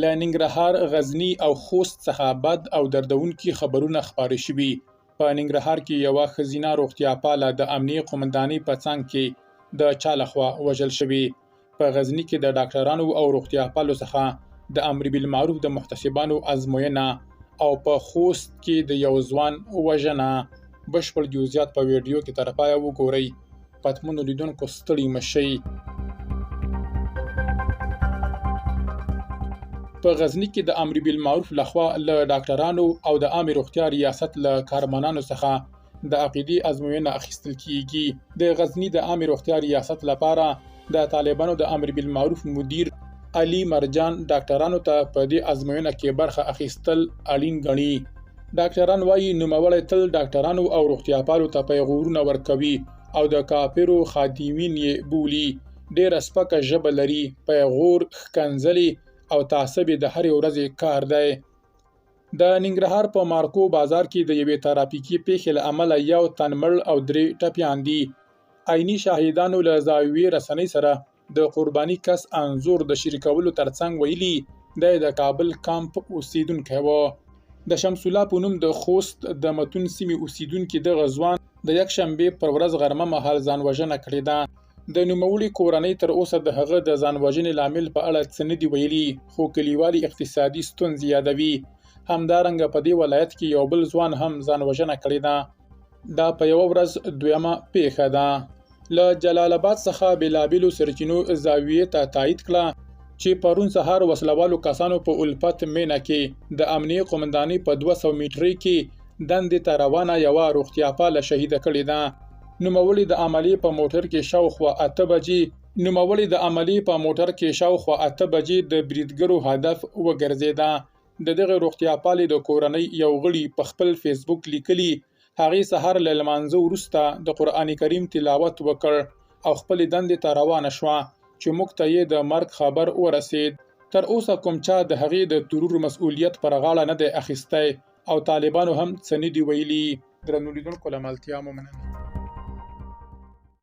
له ننګرهار، غزني او خوست څخه بد او دردونکي خبرونه خپاره شوي. په ننګرهار کې یوه ښځینه روغتیاپاله د امنیې قومندانۍ په څنګ کې د چا لخوا وژل شوې. په غزني کې د ډاکټرانو او روغتیاپالو څخه د امر بالمعروف د محتسبانو ازموینه او په خوست کې د یو ځوان وژنه. بشپړ جزئیات په ویډیو کې تر پایه وګورئ. پتمنو لیدونکو ستړي مشئ. په غزني کې د امر بالمعروف لخوا له ډاکټرانو او د عامه روغتیا ریاست له کارمنانو څخه د عقیدې ازموینه اخیستل کیږي. د غزني د عامه روغتیا ریاست لپاره د طالبانو د امر بالمعروف مدیر علي مرجان ډاکټرانو ته په دې ازموینه کې برخه اخیستل اړین ګڼي. ډاکټران وايي نوموړی تل ډاکټرانو او روغتیاپالو ته پیغورونه ورکوي او د کافرو خادمین یې بولي. ډېره سپکه ژبه لري، پیغور، ښکنځلې او تعصب د هرې ورځې کار دی. د ننګرهار په مارکو بازار کې د یوې ترافیکي پیښې له امله یو تن مړ او 3 ټپیان دي. عیني شاهدانو له زاویې رسنۍ سره د قرباني کس انځور د شریکولو ترڅنګ ویلي دی د کابل کامپ اوسیدونکی و. د شمس الله په نوم د خوست د متون سیمې اوسیدونکي دغه ځوان د یکشنبې پر ورځ غرمه مهال ځان وژنه کړې ده. د نوموړي کورنۍ تر اوسه د هغه د ځان وژنې لامل په اړه څه نه دي ویلي، خو کلیوالي اقتصادي ستونزې یادوي. همدارنګه په دې ولایت کې یو بل ځوان هم ځان وژنه کړې ده. دا په یوه ورځ دویمه پیښه ده. له جلال آباد څخه بېلابېلو سرچینو زاویې ته تایید کړه چې پرون سهار وسلوالو کسانو په الفت مینه کې د امنیې قومندانۍ په 200 میټرۍ کې دندې ته روانه یوه روغتیاپاله شهیده کړې ده. نوموړي د عملیې په موټر کې شاوخوا 8 بجې د بریدګرو هدف وګرځېده. د دغه روغتیاپالې د کورنۍ یو غړي په خپل فیسبوک لیکلي هغې سهار له لمانځه وروسته د قرآن کریم تلاوت وکړ او خپلې دندې ته روانه شوه چې موږ ته یې د مرګ خبر ورسید. تر اوسه کوم چا د هغې د ترور مسؤلیت پر غاړه نه دی اخیستی او طالبانو هم څه نه دي ویلي. درنو لیدونکو له ملتیا مو مننه.